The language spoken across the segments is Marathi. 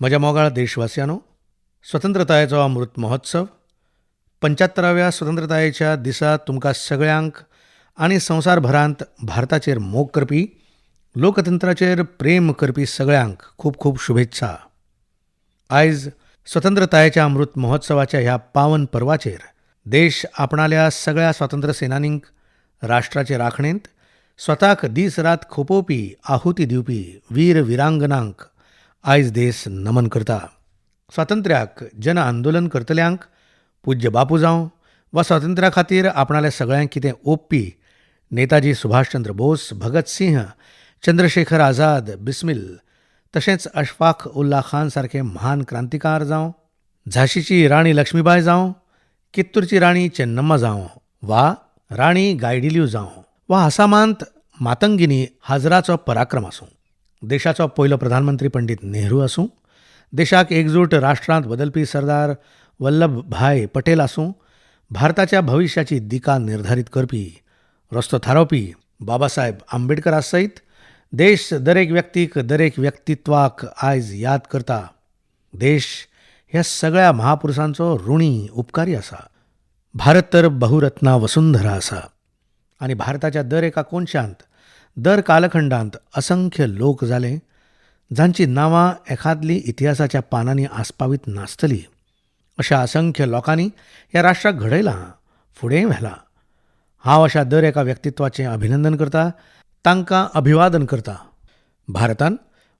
म्हज्या मोगाळ देशवासियांनो, स्वतंत्रतायेचो अमृत महोत्सव 75व्या स्वतंत्रतायेच्या दिसा तुमकां सगळ्यांक आनी संवसारभरांत भारताचेर मोग करपी, लोकतंत्राचेर प्रेम करपी सगळ्यांक खूब खूब शुभेच्छा. आयज स्वतंत्रतायेच्या अमृत महोत्सवाच्या ह्या पावन पर्वाचेर देश आपणाल्या सगळ्या स्वातंत्र्य सेनानींक, राष्ट्राचे राखणेंत स्वताक दीस रात खोपोवपी आहुती दिवपी वीर विरांगनांक आयज देश नमन करता. स्वातंत्र्याक जन आंदोलन करतल्यांक, पूज्य बापू जावं वा स्वातंत्र्या खातीर आपणाल्या सगळ्यांक कितें ओंपपी नेताजी सुभाषचंद्र बोस, भगत सिंह, चंद्रशेखर आझाद, बिस्मील, तशेंच अशफाक उल्ला खान सारखे महान क्रांतिकार जावं, झाशीची राणी लक्ष्मीबाई जावं, कित्तूरची राणी चेन्नम्मा जावं वा राणी गायडिल्यू जावं वा आसामांत मातंगिनी हाजराचो पराक्रम आसूं, देशाचो पयलो प्रधानमंत्री पंडीत नेहरू आसूं, देशाक एकजूट राष्ट्रांत बदलपी सरदार वल्लभभाई पटेल आसूं, भारताच्या भविश्याची दिका निर्धारीत करपी, रस्तो थारोवपी बाबासाहेब आंबेडकर आसयत देश दरेक व्यक्तीक, दरेक व्यक्तित्वाक आयज याद करता. देश ह्या सगळ्या महापुरुषांचो ऋणी उपकारी आसा. भारत तर बहुरत्ना वसुंधरा आसा आनी भारताच्या दर एका कोनशांत, दर कालखंडांत असंख्य लोक जाले जांची नांवां एखादली इतिहासाच्या पानांनी आस्पावीत नासतली. अशा असंख्य लोकांनी ह्या राष्ट्राक घडयलां, फुडें व्हेलां. हांव अशा दर एका व्यक्तित्वाचें अभिनंदन करतां, तांकां अभिवादन करतां. भारतान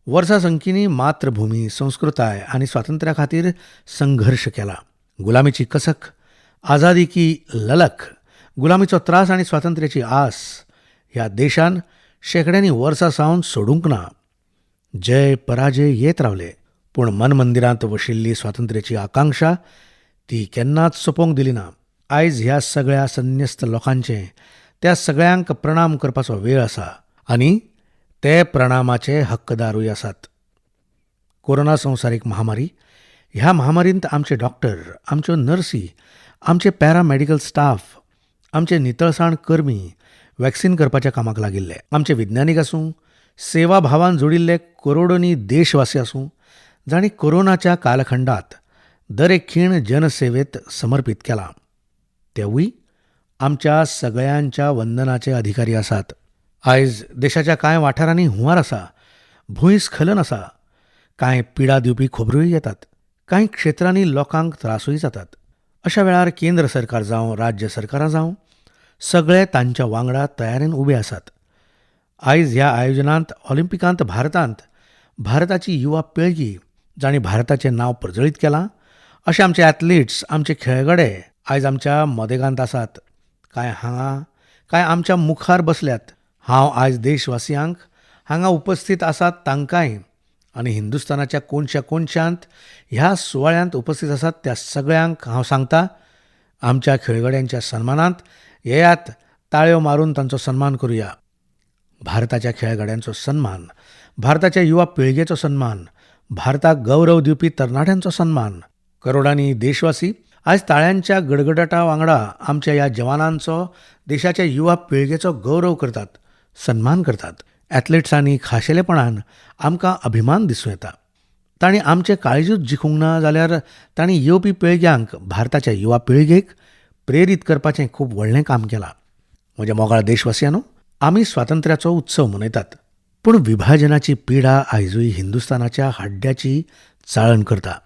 वर्सां संख्येनी मातृभूमी, संस्कृताय आनी स्वातंत्र्या खातीर संघर्श केला. गुलामीची कसक, आझादी की ललक, गुलामीचो त्रास आनी स्वातंत्र्याची आस ह्या देशान शेकड्यांनी वर्सां सावन सोडूंक ना. जय पराजय येत रावले, पूण मनमंदिरांत वशिल्ली स्वातंत्र्याची आकांक्षा ती केन्नाच सोपोवंक दिली ना. आयज ह्या सगळ्या संन्यस्त लोकांचे, त्या सगळ्यांक प्रणाम करपाचो वेळ आसा आनी ते प्रणामाचे हक्कदारूय आसात. कोरोना संवसारीक महामारी, ह्या महामारींत आमचे डॉक्टर, आमच्यो नर्सी, आमचे पॅरामॅडिकल स्टाफ, आमचे नितळसाण कर्मी वॅक्सिन करपाच्या कामाक लागिल्ले, आमचे विज्ञानीक आसूं, सेवा भावान जोडिल्ले करोडोनी देशवासी आसूं, जांणी कोरोनाच्या कालखंडात दरेक खीण जनसेवेत समर्पीत केला, तेवूय आमच्या सगळ्यांच्या वंदनाचे अधिकारी आसात. आयज देशाच्या कांय वाठारांनी हुंवार आसा, भूंयस्खलन आसा, कांय पिडा दिवपी खबरोय येतात, कांय क्षेत्रांनी लोकांक त्रासूय जातात. अशा वेळार केंद्र सरकार जावं, राज्य सरकारां जावं, सगळे तांच्या वांगडा तयारेन उबे आसात. आयज ह्या आयोजनांत ऑलिंपिकांत भारताची युवा पिळगी, जांणी भारताचें नांव प्रज्वळीत केलां, अशे आमचे ॲथलीट्स, आमचे खेळगडे आयज आमच्या मोदेगांत आसात. कांय हांगा, कांय आमच्या मुखार बसल्यात. हांव आयज देशवासियांक, हांगा उपस्थित आसात तांकांय आनी हिंदुस्तानाच्या कोणशा कोनशांत ह्या सुवाळ्यांत उपस्थित आसात त्या सगळ्यांक हांव सांगतां, आमच्या खेळगड्यांच्या सन्मानांत येयात, ताळयो मारून तांचो सन्मान करुया. भारताच्या खेळगड्यांचो सन्मान, भारताच्या युवा पिळगेचो सन्मान, भारताक गौरव दिवपी तरणाट्यांचो सन्मान. करोडांनी देशवासी आयज ताळ्यांच्या गडगडाटा वांगडा आमच्या ह्या जवानांचो, देशाच्या युवा पिळगेचो गौरव करतात, सन्मान करतात. ॲथलीट्सांनी खाशेलेपणान आमकां अभिमान दिसूं येता. तांणी आमचे काळजूच जिखूंक ना जाल्यार तांणी येवपी पिळग्यांक, भारताच्या युवा पिळगेक प्रेरीत करपाचें खूब व्हडलें काम केलां. म्हज्या मोगाळ देशवासियांनो, आमी स्वातंत्र्याचो उत्सव मनयतात, पूण विभाजनाची पिडा आयजूय हिंदुस्तानाच्या हाड्याची चाळण करता.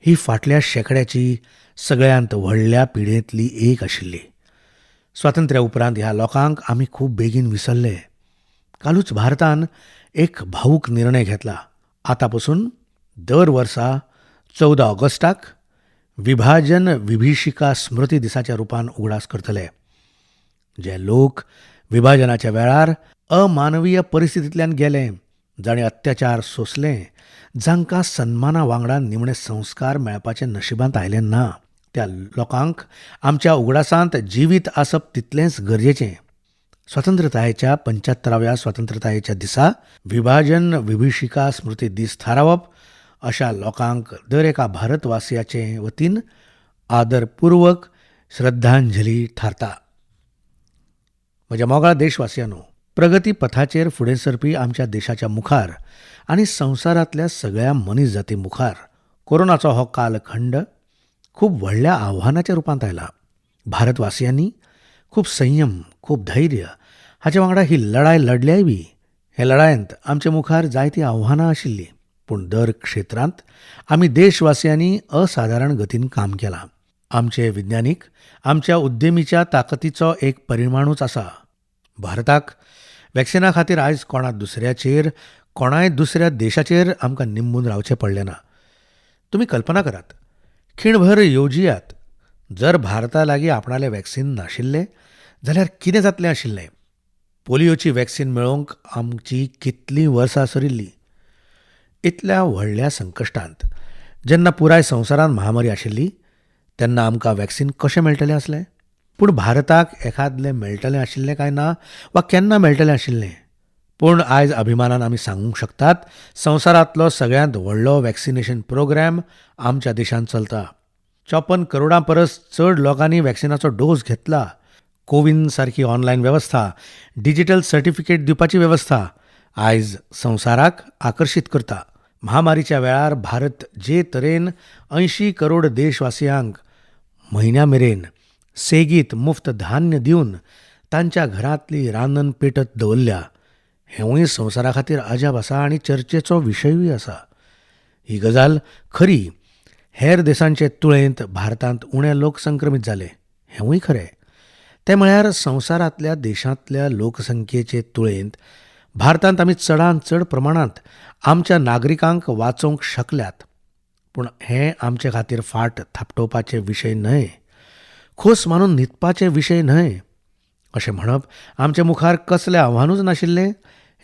ही फाटल्या शेकड्याची सगळ्यांत व्हडल्या पिडेंतली एक आशिल्ली. स्वातंत्र्या उपरांत ह्या लोकांक आमी खूब बेगीन विसरले. कालूच भारतान एक भावूक निर्णय घेतला. आतां पसून दर वर्सा 14 ऑगस्टाक विभाजन विभीषिका स्मृती दिसाच्या रुपान उगडास करतले. जे लोक विभाजनाच्या वेळार अमानवीय परिस्थितींतल्यान गेले, जाणीं अत्याचार सोंसले, जांकां सन्माना वांगडा निमणे संस्कार मेळपाचें नशिबांत आयलें ना, त्या लोकांक आमच्या उगडासांत जिवीत आसप तितलेंच गरजेचें. स्वतंत्रतायेच्या 75व्या स्वतंत्रतायेच्या दिसा विभाजन विभीषिका स्मृती दीस थारावप अशा लोकांक दर एका भारतवासियाचे वतीन आदरपूर्वक श्रद्धांजली थारता. म्हज्या मोगाळ देशवासियांनो, प्रगती पथाचेर फुडें सरपी आमच्या देशाच्या मुखार आनी संवसारांतल्या सगळ्या मनीस जाती मुखार कोरोनाचो हो कालखंड खूब व्हडल्या आव्हानाच्या रुपांत आयला. भारतवासियांनी खूब संयम, खूब धैर्य हाचे वांगडा ही लढाय लढल्याय बी. हे लढायेंत आमचे मुखार जायतीं आव्हानां आशिल्लीं, पूण दर क्षेत्रांत आमी देशवासियांनी असाधारण गतीन काम केलां. आमचे विज्ञानीक आमच्या उद्यमीच्या ताकतीचो एक परिमाणूच आसा. भारताक वॅक्सिना खातीर आयज कोणाय दुसऱ्या देशाचेर आमकां निंबून रावचें पडलें ना. तुमी कल्पना करात, खीणभर येवजियात, जर भारता लागीं आपणालें वॅक्सिन नाशिल्लें जाल्यार कितें जातलें आशिल्लें. पोलियोची वॅक्सिन मेळोवंक आमची कितलीं वर्सां सरिल्लीं. इतल्या व्हडल्या संकश्टांत जेन्ना पुराय संवसारांत महामारी आशिल्ली तेन्ना आमकां वॅक्सिन कशें मेळटलें आसलें. पूण भारताक एखादलें मेळटलें आशिल्लें काय ना वा केन्ना मेळटलें आशिल्लें. पूण आयज अभिमानान आमी सांगूंक शकतात, संवसारांतलो सगळ्यांत व्हडलो वॅक्सिनेशन प्रोग्राम आमच्या देशांत चलता. 54 करोडां परस चड लोकांनी वॅक्सिनाचो डोस घेतला. कोविन सारकी ऑनलायन वेवस्था, डिजिटल सर्टिफिकेट दिवपाची वेवस्था आयज संवसाराक आकर्शीत करता. महामारीच्या वेळार भारत जे तरेन 80 करोड देशवासियांक म्हयन्या मेरेन सेगीत मुफ्त धान्य दिवन तांच्या घरांतली रांदन पेटत दवरल्या, हेंवूय संवसारा खातीर अजाप आसा आनी चर्चेचो विशयूय आसा. ही गजाल खरी. हेर देशांचे तुळेंत भारतांत उणे लोक संक्रमीत जाले, हेंवूय खरें. ते म्हळ्यार संवसारांतल्या देशांतल्या लोकसंख्येचे तुळेंत भारतांत आमी चडांत चड प्रमाणांत आमच्या नागरिकांक वाचोवंक शकल्यात. पूण हें आमचे खातीर फाट थापटोवपाचे विशय न्हय, खोस मानून न्हिदपाचे विशय न्हय. अशें म्हणप आमच्या मुखार कसलें आव्हानूच नाशिल्लें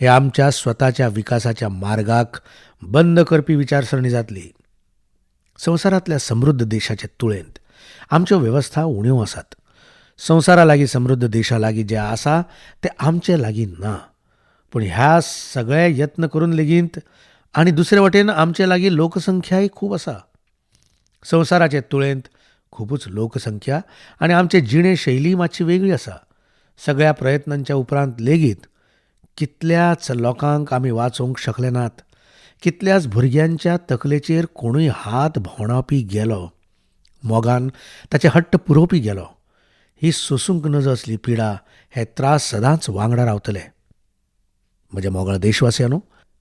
हे आमच्या स्वताच्या विकासाच्या मार्गाक बंद करपी विचारसरणी जातली. संवसारांतल्या समृद्ध देशाचे तुळेंत आमच्यो वेवस्था उण्यो आसात. संवसारा लागीं समृद्ध देशा लागीं जें आसा तें आमचे लागीं ना. पूण ह्या सगळे यत्न करून लेगीत आनी दुसरे वटेन आमचे लागीं लोकसंख्याय खूब आसा. संवसाराचे तुळेंत खूबच लोकसंख्या आनी आमचे जिणे शैली मातशी वेगळी आसा. सगळ्या प्रयत्नांच्या उपरांत लेगीत कितल्याच लोकांक आमी वाचोवंक शकले नात. कितल्याच भुरग्यांच्या तकलेचेर कोणूय हात भोंवडावपी गेलो, मोगान ताचे हट्ट पुरोवपी गेलो. ही सोसूंक नज असली पिडा, हे त्रास सदांच वांगडा रावतले. म्हज्या मोगाळ देशवासियांनो,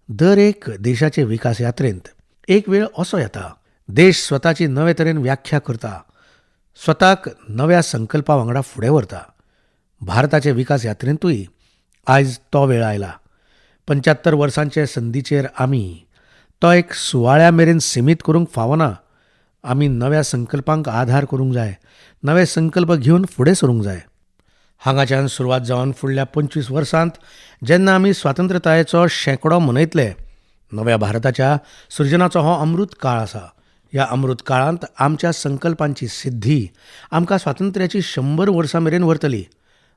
दर एक देशाचे विकास यात्रेंत एक वेळ असो येता, देश स्वताची नवे तरेन व्याख्या करता, स्वताक नव्या संकल्पा वांगडा फुडें व्हरता. भारताचे विकास यात्रेंतूय आयज तो वेळ आयला. 75 वर्सांचे संदीचेर आमी तो एक सुवाळ्या मेरेन सीमीत करूंक फावना. आमी नव्या संकल्पांक आधार करूंक जाय, नवे संकल्प घेवन फुडें सरूंक जाय. हांगाच्यान सुरवात जावन फुडल्या 25 वर्सांत जेन्ना आमी स्वातंत्र्यतायेचो शेंकडो मनयतले, नव्या भारताच्या सृजनाचो हो अमृत काळ आसा. ह्या अमृत काळांत आमच्या संकल्पांची सिद्धी आमकां स्वातंत्र्याची 100 वर्सां मेरेन व्हरतली,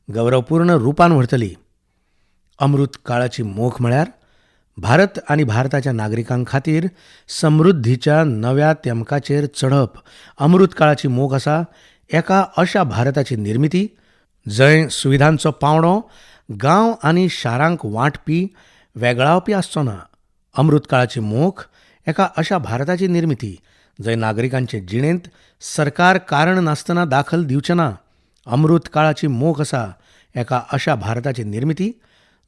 गौरवपूर्ण रुपान व्हरतली. अमृत काळाची मोख म्हळ्यार भारत आनी भारताच्या नागरिकां खातीर समृद्धीच्या नव्या तेमकाचेर चढप. अमृत काळाची मोख आसा एका अशा भारताची निर्मिती जंय सुविधांचो पावंडो गांव आनी शारांक वांटपी, वेगळावपी आसचो ना. अमृत काळाची मोख एका अशा भारताची निर्मिती जंय नागरिकांचे जिणेंत सरकार कारण नासतना दाखल दिवचें ना. अमृत काळाची मोख आसा एका अशा भारताची निर्मिती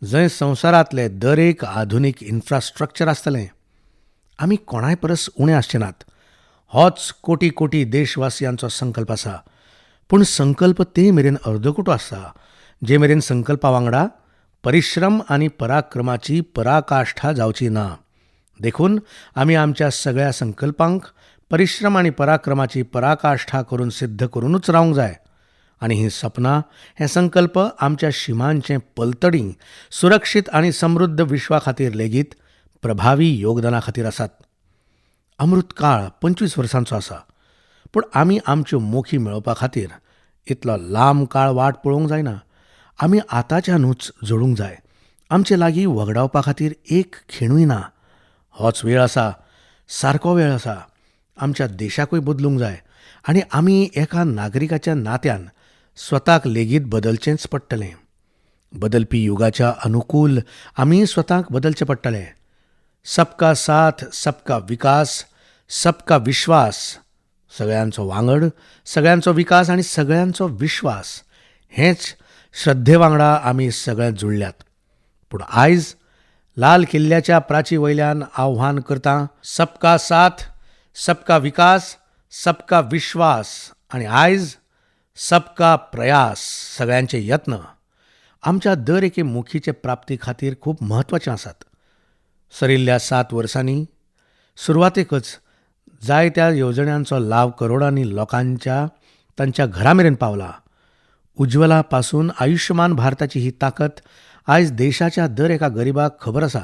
जंय संवसारांतले दर एक आधुनीक इन्फ्रास्ट्रक्चर आसतलें. आमी कोणाय परस उणे आसचे नात. होच कोटी कोटी देशवासियांचो संकल्प आसा. पूण संकल्प ते मेरेन अर्दकुटो आसता जे मेरेन संकल्पा वांगडा परिश्रम आनी पराक्रमाची पराकाष्ठा जावची ना. देखून आमी आमच्या सगळ्या संकल्पांक परिश्रम आनी पराक्रमाची पराकाष्ठा करून सिद्ध करूनच रावंक जाय. आनी ही सपनां, हे संकल्प आमच्या शिमांचे पलतडी सुरक्षीत आनी समृद्ध विश्वा खातीर लेगीत प्रभावी योगदाना खातीर आसात. अमृत काळ 25 वर्सांचो आसा, पूण आमी आमच्यो मोखी मेळोवपा खातीर इतलो लांब काळ वाट पळोवंक जायना. आमी आतांच्यानूच जोडूंक जाय. आमचे लागीं वगडावपा खातीर एक खिणूय ना. होच वेळ आसा, सारको वेळ आसा. आमच्या देशाकूय बदलूंक जाय आनी आमी एका नागरिकाच्या नात्यान स्वताक लेगीत बदलचेंच पडटलें. बदलपी युगाच्या अनुकूल आमी स्वताक बदलचें पडटलें. सबका साथ, सबका विकास, सबका विश्वास, सगळ्यांचो वांगड, सगळ्यांचो विकास आनी सगळ्यांचो विश्वास हेंच श्रद्धे वांगडा आमी सगळे जुळ्ळ्यात. पूण आयज लाल किल्ल्याच्या प्राची वयल्यान आव्हान करता सबका साथ, सबका विकास, सबका विश्वास आनी आयज सबका प्रयास, सगळ्यांचे यत्न आमच्या दर एके मुखीचे प्राप्ती खातीर खूब म्हत्वाचे आसात. सरिल्ल्या 7 वर्सांनी सुरवातेकच जायत्या येवजण्यांचो लाव करोडांनी लोकांच्या तांच्या घरा मेरेन पावला. उज्ज्वला पासून आयुश्यमान भारताची ही ताकद आयज देशाच्या दर एका गरीबाक खबर आसा.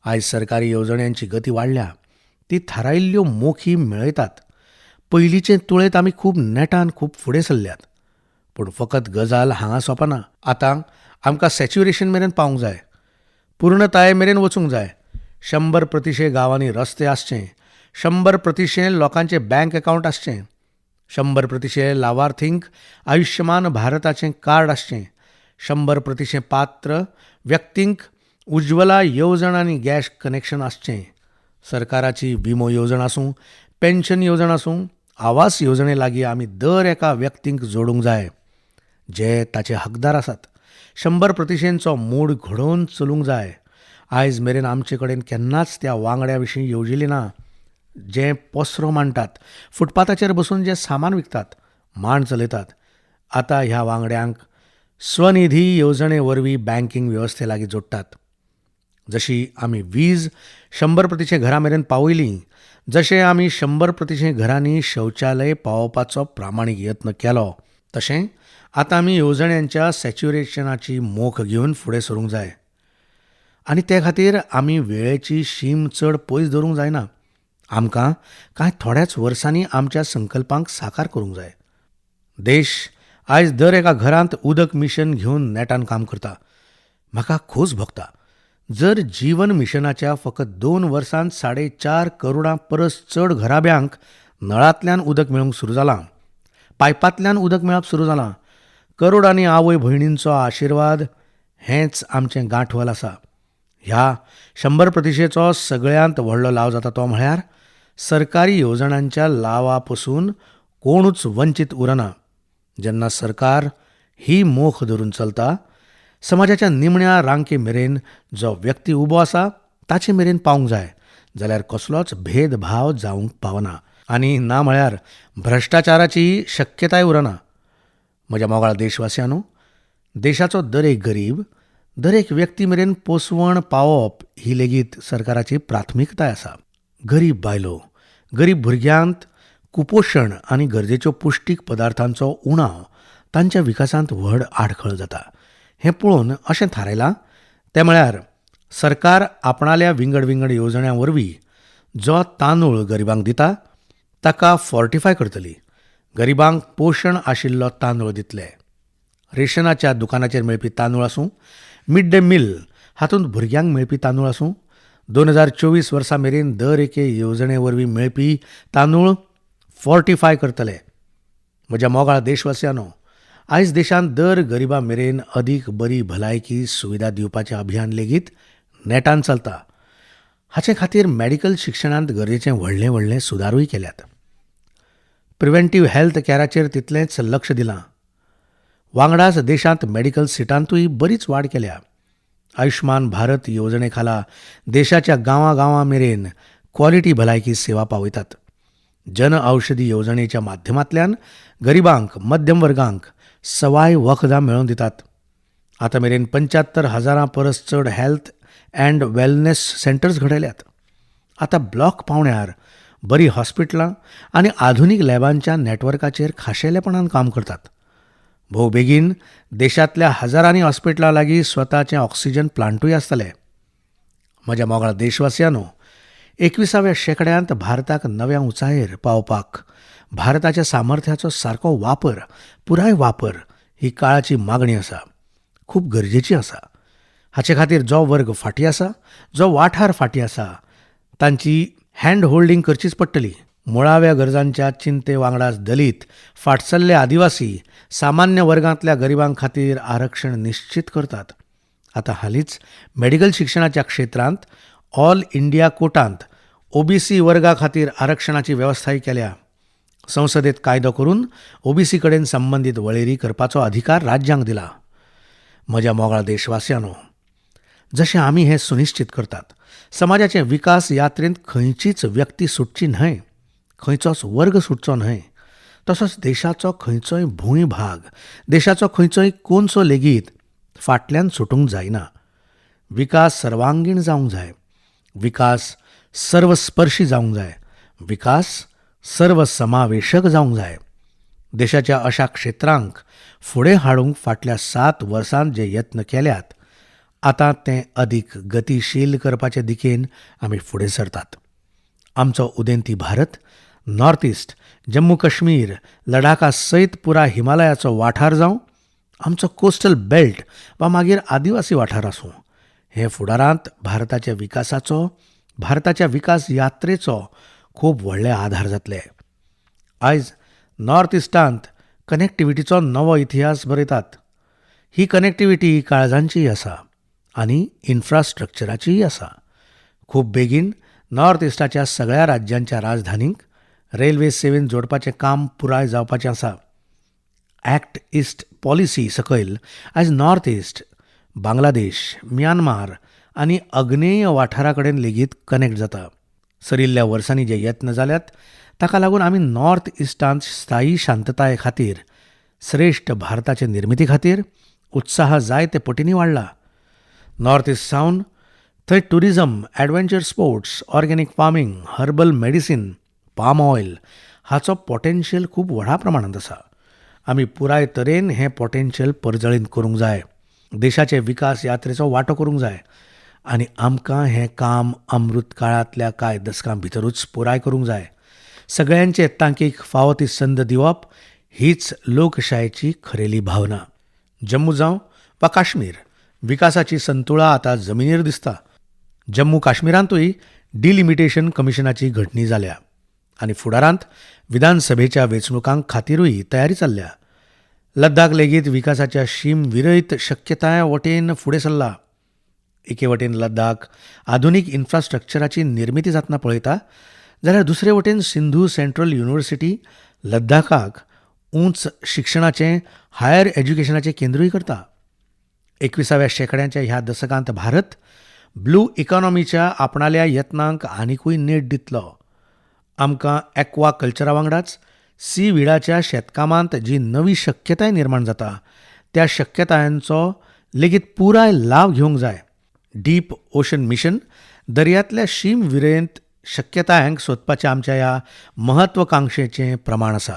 आयज सरकारी येवजण्यांची गती वाडल्या. ती थारायिल्ल्यो मोखी मेळयतात. पयलींचे तुळेंत आमी खूब नेटान खूब फुडें सरल्यात. पूण फकत गजाल हांगा सोंपना. आतां आमकां सॅच्युरेशन मेरेन पावूंक जाय, पूर्णताये मेरेन वचूंक जाय. 100% गांवांनी रस्ते आसचे, 100% लोकांचे बँक अकावंट आसचें, 100% लावार्थींक आयुश्यमान भारताचें कार्ड आसचें, 100% पात्र व्यक्तींक उज्ज्वला येवजण आनी गॅस कनेक्शन आसचें. सरकाराची विमो येवजण आसूं, पेन्शन येवजण आसूं, आवास येवजणे लागीं आमी दर एका व्यक्तींक जोडूंक जाय जे ताचे हकदार आसात. 100%चो मूड घडोवन चलूंक जाय. आयज मेरेन आमचे कडेन केन्नाच त्या वांगड्या विशीं येवजिल्लें ना जे पसरो मांडटात, फुटपाथाचेर बसून जे सामान विकतात, मांड चलयतात. आतां ह्या वांगड्यांक स्वनिधी येवजणे वरवीं बँकींग वेवस्थे लागीं जोडटात. जशी आमी वीज 100% घरा मेरेन पावयली, जशें आमी 100% घरांनी शौचालय पावोवपाचो प्रामाणीक यत्न केलो, तशें आतां आमी येवजण्यांच्या सॅच्युरेशनाची मोख घेवन फुडें सरूंक जाय. आनी ते खातीर आमी वेळेची शीम चड पयस धरूंक जायना. आमकां कांय थोड्याच वर्सांनी आमच्या संकल्पांक साकार करूंक जाय. देश आयज दर एका घरांत उदक मिशन घेवन नेटान काम करता. म्हाका खोस भोगता. जर जीवन मिशनाच्या फकत 2 वर्सांत 4.5 करोडां परस चड घराब्यांक नळांतल्यान उदक मेळूंक सुरू जालां, पायपांतल्यान उदक मेळप सुरू जालां, करोडांनी आवय भयणींचो आशिर्वाद हेंच आमचें गांठवल आसा. ह्या 100%चो सगळ्यांत व्हडलो लाव जाता तो म्हळ्यार सरकारी येवजणांच्या लावा पसून कोणूच वंचीत उरना. जेन्ना सरकार ही मोख धरून चलता, समाजाच्या निमण्या रांके मेरेन जो व्यक्ती उबो आसा ताचे मेरेन पावूंक जाय जाल्यार कसलोच भेदभाव जावंक पावना आनी ना म्हळ्यार भ्रश्टाचाराची शक्यताय उरना. म्हज्या मोगाळ देशवासियांनो, देशाचो दरेक गरीब, दरेक व्यक्ती मेरेन पोसवण पावोवप ही लेगीत सरकाराची प्राथमिकताय आसा. गरीब बायलो, गरीब भुरग्यांत कुपोशण आनी गरजेच्यो पुश्टीक पदार्थांचो उणाव तांच्या विकासांत व्हड आडखळ जाता. हें पळोवन अशें थारायलां तें म्हळ्यार सरकार आपणाल्या विंगड विंगड येवजण्यां वरवीं जो तांदूळ गरिबांक दिता ताका फोर्टिफाय करतली. गरिबांक पोशण आशिल्लो तांदूळ दितले. रेशनाच्या दुकानाचेर मेळपी तांदूळ आसूं, मिड डे मील हातूंत भुरग्यांक मेळपी तांदूळ आसूं, 2024 वर्सा मेरेन दर एके येवजणे वरवीं मेळपी तांदूळ फोर्टिफाय करतले. म्हज्या मोगाळ देशवासियांनो, आयज देशांत दर गरिबा मेरेन अदीक बरी भलायकी सुविधा दिवपाचें अभियान लेगीत नेटान चलता. हाचे खातीर मेडिकल शिक्षणांत गरजेचें व्हडले व्हडले सुदारूय केल्यात. प्रिव्हेंटीव्ह हेल्थ कॅराचेर तितलेंच लक्ष दिलां. वांगडाच देशांत मेडिकल सिटांतूय बरीच वाड केल्या. आयुश्मान भारत येवजणे खाला देशाच्या गांवां मेरेन क्वॉलिटी भलायकी सेवा पावयतात. जन औषधी येवजणेच्या माध्यमांतल्यान गरिबांक, मध्यम वर्गांक सवाय वखदां मेळोवन दितात. आतां मेरेन 75,000 परस चड हेल्थ अँड वेलनेस सेंटर्स घडयल्यात. आतां ब्लॉक पावण्यार बरी हॉस्पिटलां आनी आधुनीक लॅबांच्या नॅटवर्काचेर खाशेलेपणान काम करतात. भोव बेगीन देशांतल्या हजारांनी हॉस्पिटलां लागीं स्वताचें ऑक्सिजन प्लांटूय आसतले. म्हज्या मोगाळ देशवासियांनो, 21व्या शेंकड्यांत भारताक नव्या उंचायेर पावपाक भारताच्या सामर्थ्याचो सारको वापर, पुराय वापर ही काळाची मागणी आसा, खूब गरजेची आसा. हाचे खातीर जो वर्ग फाटीं आसा, जो वाठार फाटीं आसा, तांची हँड होल्डिंग करचीच पडटली. मुळाव्या गरजांच्या चिंते वांगडाच दलीत, फाटसल्ले आदिवासी, सामान्य वर्गांतल्या गरिबां खातीर आरक्षण निश्चित करतात. आता हालींच मेडिकल शिक्षणाच्या क्षेत्रांत ऑल इंडिया कोटांत ओबीसी वर्गा खातीर आरक्षणाची वेवस्थाय केल्या. संसदेत कायदो करून ओबीसी कडेन संबंदीत वळेरी करपाचो अधिकार राज्यांक दिला. म्हज्या मोगाळ देशवासियांनो, जशें आमी हें सुनिश्चित करतात, समाजाचे विकास यात्रेंत खंयचीच व्यक्ती सुटची न्हय, खंयचोच वर्ग सुटचो न्हय, तसोच देशाचो खंयचोय भूंयभाग, देशाचो खंयचोय कोनसो लेगीत फाटल्यान सुटूंक जायना. विकास सर्वांगीण जावंक जाय, विकास सर्वस्पर्शी जावंक जाय, विकास सर्वसमावेशक जावंक जाय. देशाच्या अशा क्षेत्रांक फुडें हाडूंक फाटल्या 7 वर्सांत जे यत्न केल्यात, आतां ते अदीक गतीशील करपाचे दिकेन आमी फुडें सरतात. आमचो उदेंती भारत नॉर्थ इस्ट, जम्मू काश्मीर, लडाखा सयत पुराय हिमालयाचो वाठार जावं, आमचो कोस्टल बेल्ट वा मागीर आदिवासी वाठार आसूं, हे फुडारांत भारताच्या विकासाचो, भारताच्या विकास यात्रेचो खूब व्हडले आधार जातले. आयज नॉर्थ इस्टांत कनेक्टिविटीचो नवो इतिहास बरयतात. ही कनेक्टिविटी काळजांचीय आसा आनी इन्फ्रास्ट्रक्चराचीय आसा. खूब बेगीन नॉर्थ इस्टाच्या सगळ्या राज्यांच्या राजधानींक रेल्वे सेवेन जोडपाचें काम पुराय जावपाचें आसा. ॲक्ट ईस्ट पॉलिसी सकयल आयज नॉर्थ इस्ट बांगलादेश, म्यानमार आनी अग्नेय वाठारा कडेन लेगीत कनेक्ट जाता. सरिल्ल्या वर्सांनी जे यत्न जाल्यात ताका लागून आमी नॉर्थ इस्टांत स्थायी शांतताये खातीर, श्रेश्ठ भारताचे निर्मिती खातीर उत्साह जायते पटींनी वाडला. नॉर्थ इस्ट सावन थंय tourism, adventure sports, organic farming, herbal medicine, palm oil हाचो पोटेन्शियल खूब व्हडा प्रमाणांत आसा. आमी पुराय तरेन हें पोटेन्शियल परजळीत करूंक जाय, देशाचे विकास यात्रेचो वांटो करूंक जाय आनी आमकां हें काम अमृत काळांतल्या कांय दशकां भितरूच पुराय करूंक जाय. सगळ्यांचे तांकीक फावो ती संद दिवप हीच लोकशायेची खरेली भावना. जम्मू जावं वा काश्मीर, विकासाची संतुळा आतां जमिनीर दिसता. जम्मू काश्मीरांतूय डिलिमिटेशन कमिशनाची घडणी जाल्या आनी फुडारांत विधानसभेच्या वेंचणुकांक खातीरूय तयारी चल्ल्या. लद्दाख लेगीत विकासाच्या शीम विरयत शक्यताय वटेन फुडें सरला. एके वटेन लद्दाख आधुनीक इन्फ्रास्ट्रक्चराची निर्मिती जातना पळयता, जाल्यार दुसरे वटेन सिंधू सेंट्रल युनिव्हर्सिटी लद्दाखाक उंच शिक्षणाचें, हायर एज्युकेशनाचें केंद्रूय करता. 21व्या शेंकड्याच्या ह्या दशकांत भारत ब्लू इकॉनॉमीच्या आपणाल्या यत्नांक आनिकूय नेट दितलो. आमकां एक्वा कल्चरा वांगडाच सी विडाच्या शेतकामांत जी नवी शक्यताय निर्माण जाता, त्या शक्यतायांचो लेगीत पुराय लाव घेवंक जाय. डीप ओशन मिशन दर्यांतल्या शीम विरयत शक्यतायांक सोदपाच्या आमच्या ह्या महत्वाकांक्षेचें प्रमाण आसा.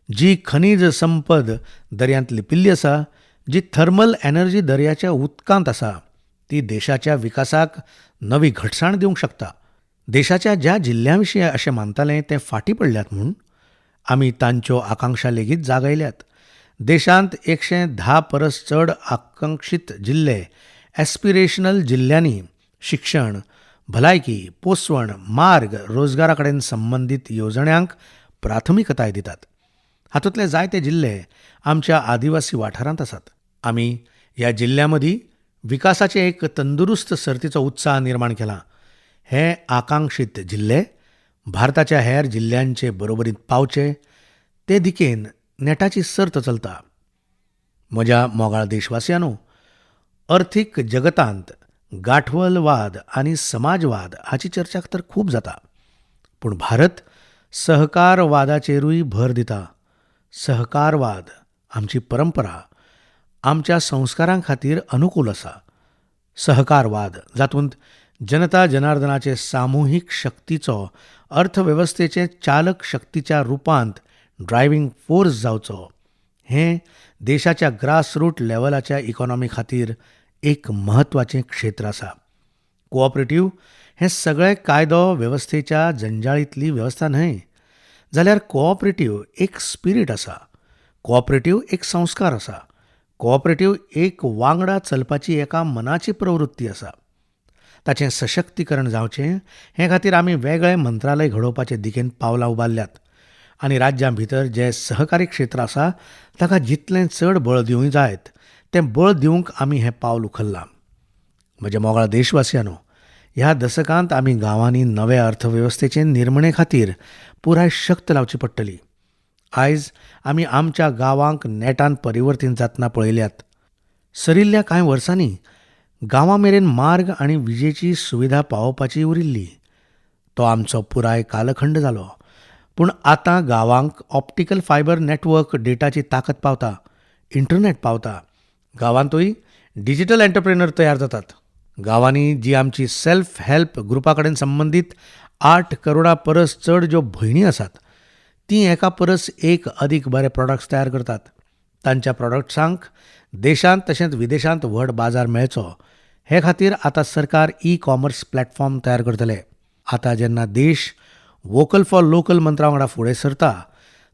जी खनीज संपद दर्यांत लिपिल्ली आसा, जी थर्मल एनर्जी दर्याच्या उदकांत आसा, ती देशाच्या विकासाक नवी घटसाण दिवंक शकता. देशाच्या ज्या जिल्ल्यां विशीं अशें मानताले ते फाटीं पडल्यात म्हूण आमी तांच्यो आकांक्षा लेगीत जागयल्यात. देशांत 110 परस चड आकांक्षीत जिल्ले, एस्पिरेशनल जिल्ल्यांनी शिक्षण, भलायकी, पोसवण, मार्ग, रोजगारा कडेन संबंदीत येवजण्यांक प्राथमिकताय दितात. हातूंतले जायते जिल्ले आमच्या आदिवासी वाठारांत आसात. आमी ह्या जिल्ल्यां मदीं विकासाचे एक तंदुरुस्त सर्तीचो उत्साह निर्माण केला. हे आकांक्षीत जिल्ले भारताच्या हेर जिल्ल्यांचे बरोबरीत पावचे ते दिकेन नेटाची सर्त चलता. म्हज्या मोगाळ देशवासियांनो, अर्थीक जगतांत गांठवलवाद आनी समाजवाद हाची चर्चा तर खूब जाता, पूण भारत सहकारवादाचेरूय भर दिता. सहकारवाद आमची परंपरा, आमच्या संस्कारां खातीर अनुकूल आसा. सहकारवाद जातूंत जनता जनार्दनाचे सामुहीक शक्तीचो अर्थवेवस्थेचे चालक शक्तीच्या रुपांत ड्रायव्हिंग फोर्स जावचो, हें देशाच्या ग्रासरूट लेव्हलाच्या इकॉनॉमी खातीर एक म्हत्वाचें क्षेत्र आसा. कोऑपरेटिव्ह हें सगळें कायदो वेवस्थेच्या जंजाळींतली वेवस्था न्हय, जाल्यार कोऑपरेटिव्ह एक स्पिरीट आसा. कोऑपरेटिव्ह एक संस्कार आसा. कोऑपरेटिव्ह एक वांगडा चलपाची एका मनाची प्रवृत्ती आसा. ताचें सशक्तीकरण जावचें हे खातीर आमी वेगळे मंत्रालय घडोवपाचे दिकेन पावलां उबारल्यात आनी राज्यां भितर जे सहकारी क्षेत्र आसा ताका जितलें चड बळ दिवूंक जायत तें बळ दिवंक आमी हें पावल उखल्लां. म्हज्या मोगाळ देशवासियांनो, ह्या दशकांत आमी गांवांनी नव्या अर्थवेवस्थेचे निर्मणे खातीर पुराय शक्त लावची पडटली. आयज आमी आमच्या गांवांक नेटान परिवर्तीत जातना पळयल्यात. सरिल्ल्या कांय वर्सांनी गांवां मेरेन मार्ग आनी विजेची सुविधा पावोवपाची उरिल्ली. तो आमचो पुराय कालखंड जालो. पूण आतां गांवांक ऑप्टिकल फायबर नेटवर्क डेटाची ताकद पावता, इंटरनेट पावता. गांवांतूय डिजिटल एंटरप्रेनर तयार जातात. गांवांनी जी आमची सेल्फ हेल्प ग्रुपा कडेन संबंदीत 8 करोडा परस चड ज्यो भयणी आसात ती एका परस एक अदीक बरे प्रॉडक्ट्स तयार करतात. तांच्या प्रॉडक्ट्सांक देशांत तशेंच विदेशांत व्हड बाजार मेळचो हे खातीर आतां सरकार ई-कॉमर्स प्लॅटफॉर्म तयार करतले. आतां जेन्ना देश वोकल फॉर लोकल मंत्रा वांगडा फुडें सरता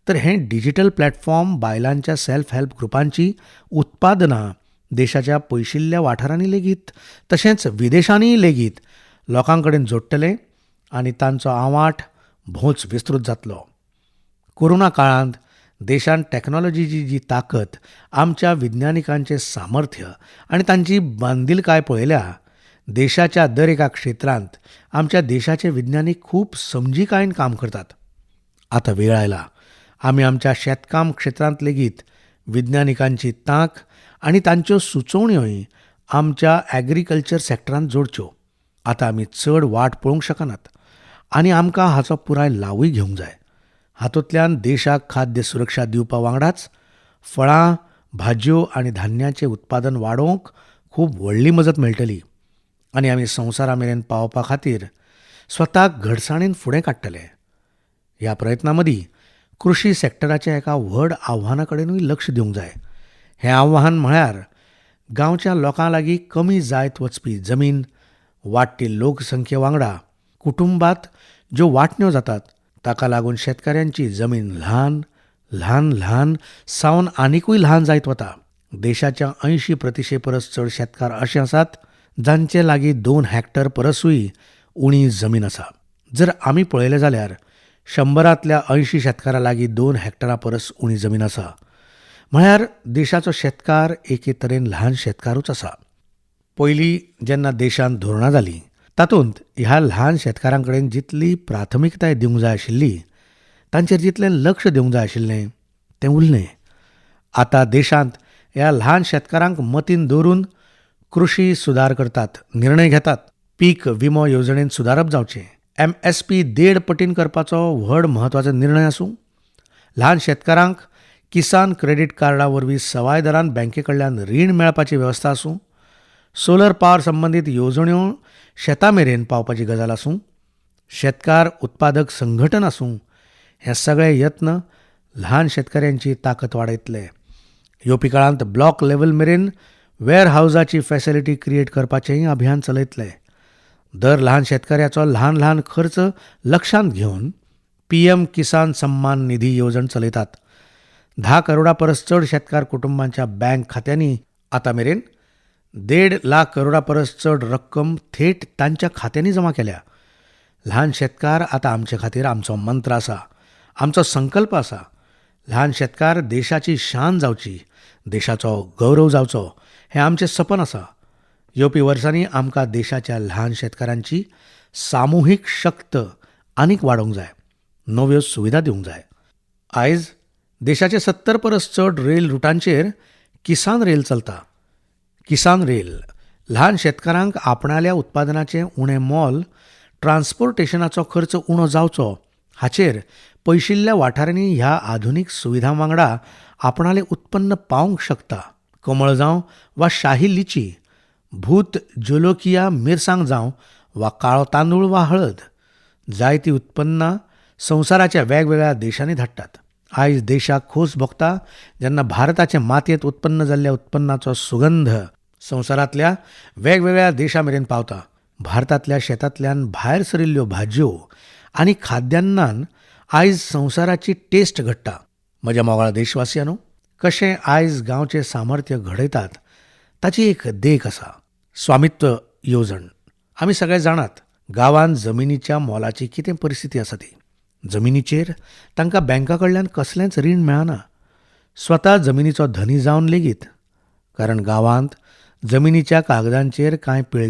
तर हें डिजिटल प्लॅटफॉर्म बायलांच्या सेल्फ हेल्प ग्रुपांची उत्पादनां देशाच्या पयशिल्ल्या वाठारांनी लेगीत तशेंच विदेशांनीय लेगीत लोकां कडेन जोडटले आनी तांचो आवाठ भोंच विस्तृत जातलो. कोरोना काळांत देशांत टॅक्नॉलॉजीची जी ताकद, आमच्या विज्ञानिकांचें सामर्थ्य आनी तांची बांदिलकाय पळयल्या, देशाच्या दर एका क्षेत्रांत आमच्या देशाचे विज्ञानीक खूब समजीकायेन काम करतात. आतां वेळ आयला आमी आमच्या शेतकाम क्षेत्रांत लेगीत विज्ञानिकांची तांक आनी तांच्यो सुचोवण्योय आमच्या ॲग्रिकल्चर सॅक्टरांत जोडच्यो. आतां आमी चड वाट पळोवंक शकनात आनी आमकां हाचो पुराय लावूय घेवंक जाय. हातूंतल्यान देशाक खाद्य सुरक्षा दिवपा वांगडाच फळां, भाजयो आनी धान्याचें उत्पादन वाडोवंक खूब व्हडली मजत मेळटली आनी आमी संवसारा मेरेन पावोवपा खातीर स्वताक घडसाणेन फुडें काडटले. ह्या प्रयत्नां मदीं कृशी सॅक्टराच्या एका व्हड आव्हाना कडेनूय लक्ष दिवंक जाय. हें आव्हान म्हळ्यार गांवच्या लोकां लागीं कमी जायत वचपी जमीन, वाडटी लोकसंख्ये वांगडा कुटुंबांत ज्यो वांटण्यो जातात ताका लागून शेतकाऱ्यांची जमीन ल्हान ल्हान ल्हान सावन आनिकूय ल्हान जायत वता. देशाच्या 80% परस चड शेतकार अशे आसात जांचे लागीं 2 हेक्टर परसूय उणी जमीन आसा. जर आमी पळयलें जाल्यार 100रांतल्या 80 शेतकारां लागीं 2 हेक्टरां परस उणी जमीन आसा. म्हळ्यार देशाचो शेतकार एके तरेन ल्हान शेतकारूच आसा. पयलीं जेन्ना देशांत धोरणां जालीं तातूंत ह्या ल्हान शेतकारां कडेन जितली प्राथमिकताय दिवंक जाय आशिल्ली, तांचेर जितलें लक्ष दिवंक जाय आशिल्लें तें उरलें. आतां देशांत ह्या ल्हान शेतकारांक मतीन दवरून कृशी सुदार करतात, निर्णय घेतात. पीक विमो येवजणेंत सुदारप जावचें, MSP 1.5 पटीन करपाचो व्हड म्हत्वाचो निर्णय आसूं, ल्हान शेतकारांक किसान क्रेडीट कार्डा वरवीं सवाय दरान बँके कडल्यान रीण मेळपाची वेवस्था आसूं, सोलर पावर संबंदीत येवजण्यो शेतां मेरेन पावपाची गजाल आसूं, शेतकार उत्पादक संघटन आसूं, हे सगळे यत्न ल्हान शेतकऱ्यांची ताकद वाडयतले. येवपी काळांत ब्लॉक लेव्हल मेरेन वेअर हावजाची फॅसिलिटी क्रिएट करपाचेंय अभियान चलयतले. दर ल्हान शेतकऱ्याचो ल्हान ल्हान खर्च लक्षांत घेवन PM किसान सन्मान निधी येवजण चलयतात. 10 करोडा परस चड शेतकार कुटुंबांच्या बँक खात्यांनी आतां मेरेन 1.5 लाख करोडा परस चड रक्कम थेट तांच्या खात्यांनी जमा केल्या. ल्हान शेतकार आतां आमचे खातीर आमचो मंत्र आसा, आमचो संकल्प आसा. ल्हान शेतकार देशाची शान जावची, देशाचो गौरव जावचो हें आमचें सपन आसा. येवपी वर्सांनी आमकां देशाच्या ल्हान शेतकारांची सामुहीक शक्त आनीक वाडोवंक जाय, नव्यो सुविधा दिवंक जाय. आयज देशाचे 70 परस चड रेल रुटांचेर किसान रेल चलता. किसान रेल ल्हान शेतकारांक आपणाल्या उत्पादनाचें उणें मोल, ट्रान्सपोर्टेशनाचो खर्च उणो जावचो हाचेर पयशिल्ल्या वाठारांनी ह्या आधुनीक सुविधां वांगडा आपणालें उत्पन्न पावंक शकता. कमळ जावं वा शाही लिची, भूत जोलोकिया मिरसांग जावं वा काळो तांदूळ वा हळद, जायतीं उत्पन्नां संवसाराच्या वेगवेगळ्या देशांनी धाडटात. आयज देशाक खोस भोगता जेन्ना भारताचे मातयेंत उत्पन्न जाल्ल्या उत्पन्नाचो सुगंध संवसारांतल्या वेगवेगळ्या देशां मेरेन पावता. भारतांतल्या शेतांतल्यान भायर सरिल्ल्यो भाजयो आनी खाद्यान्नान आयज संवसाराची टेस्ट घडटा. म्हज्या मोगाळ देशवासियांनो, कशें आयज गांवचें सामर्थ्य घडयतात ताची एक देख आसा. स्वामित्व येवजण आमी सगळे जाणात गांवांत जमिनीच्या मोलाची कितें परिस्थिती आसा ती. जमिनीचेर तांकां बँका कडल्यान कसलेंच रीण मेळना. स्वता जमिनीचो धनी जावन लेगीत. कारण गांवांत जमिनीच्या कागदांचेर कांय पिळगा